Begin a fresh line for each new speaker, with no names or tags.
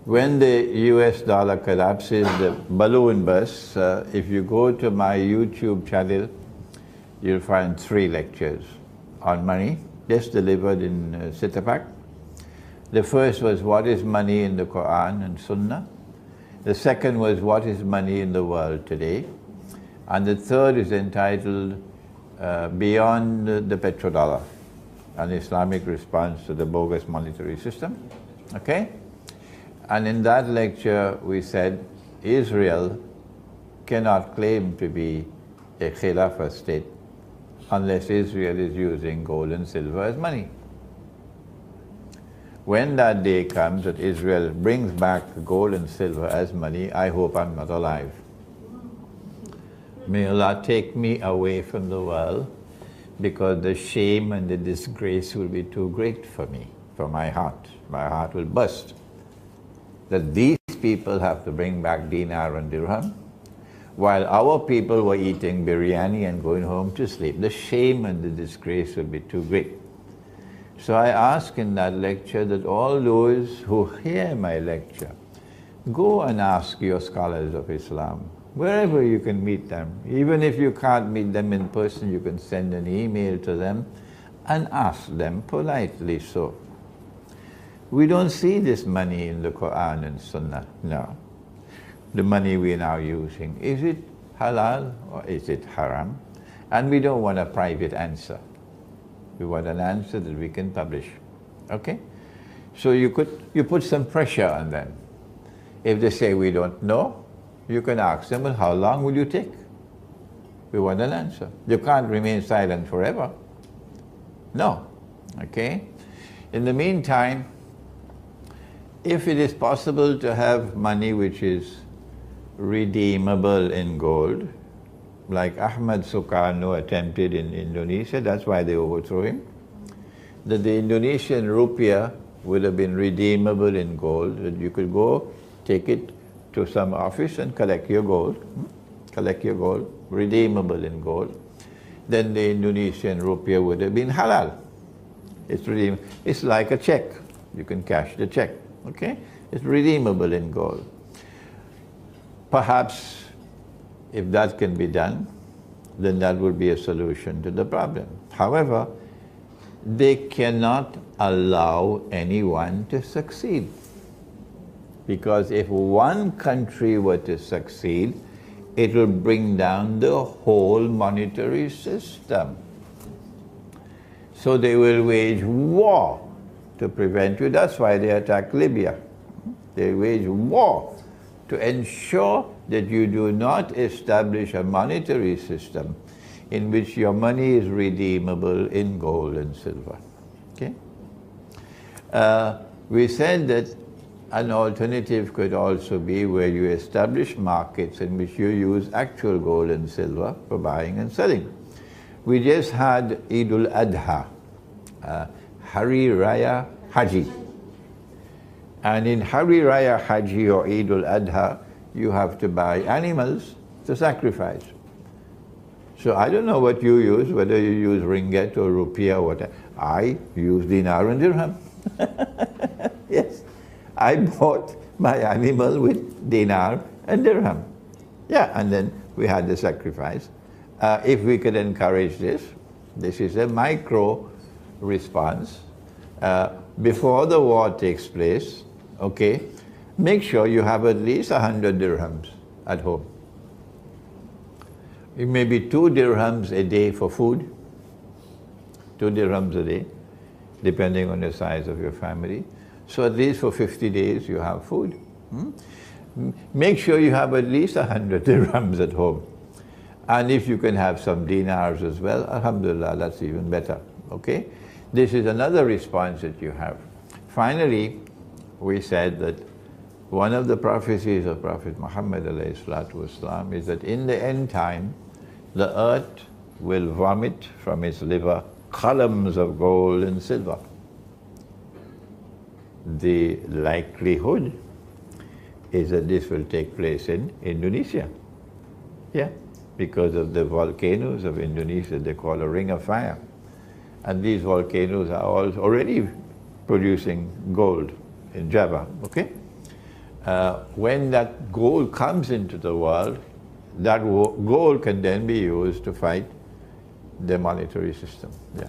When the US dollar collapses, the balloon bursts. If you go to my YouTube channel, you'll find 3 lectures on money, just delivered in Sitapak. The first was, what is money in the Quran and Sunnah? The second was, what is money in the world today? And the third is entitled, Beyond the Petrodollar, an Islamic response to the bogus monetary system. Okay? And in that lecture, we said Israel cannot claim to be a Khilafah state unless Israel is using gold and silver as money. When that day comes that Israel brings back gold and silver as money, I hope I'm not alive. May Allah take me away from the world, because the shame and the disgrace will be too great for me, for my heart. My heart will burst. That these people have to bring back dinar and dirham, while our people were eating biryani and going home to sleep. The shame and the disgrace will be too great. So I ask in that lecture that all those who hear my lecture, go and ask your scholars of Islam, wherever you can meet them. Even if you can't meet them in person, you can send an email to them and ask them politely so. We don't see this money in the Quran and Sunnah, no. The money we're now using, is it halal or is it haram? And we don't want a private answer. We want an answer that we can publish, okay? So you put some pressure on them. If they say we don't know, you can ask them, well, how long will you take? We want an answer. You can't remain silent forever. No, okay? In the meantime, if it is possible to have money which is redeemable in gold, like Ahmad Sukarno attempted in Indonesia, that's why they overthrew him, that the Indonesian rupiah would have been redeemable in gold, that you could go take it to some office and collect your gold, redeemable in gold, then the Indonesian rupiah would have been halal. It's redeemable. It's like a check. You can cash the check. Okay? It's redeemable in gold. Perhaps if that can be done, then that would be a solution to the problem. However, they cannot allow anyone to succeed. Because if one country were to succeed, it will bring down the whole monetary system. So they will wage war to prevent you. That's why they attacked Libya. They wage war to ensure that you do not establish a monetary system in which your money is redeemable in gold and silver. Okay? We said that an alternative could also be where you establish markets in which you use actual gold and silver for buying and selling. We just had Eid al-Adha, Hari Raya Haji. And in Hari Raya Haji or Eid al-Adha, you have to buy animals to sacrifice. So I don't know what you use, whether you use ringgit or rupiah or whatever. I use dinar and dirham. Yes, I bought my animal with dinar and dirham. Yeah, and then we had the sacrifice. If we could encourage this is a micro response. Before the war takes place, okay, make sure you have at least 100 dirhams at home. It may be 2 dirhams a day for food, 2 dirhams a day, depending on the size of your family. So at least for 50 days you have food. Make sure you have at least 100 dirhams at home. And if you can have some dinars as well, alhamdulillah, that's even better, okay? This is another response that you have. Finally, we said that one of the prophecies of Prophet Muhammad ﷺ is that in the end time, the earth will vomit from its liver columns of gold and silver. The likelihood is that this will take place in Indonesia. Yeah, because of the volcanoes of Indonesia, they call a ring of fire. And these volcanoes are already producing gold in Java, okay? when that gold comes into the world, that gold can then be used to fight the monetary system. Yeah.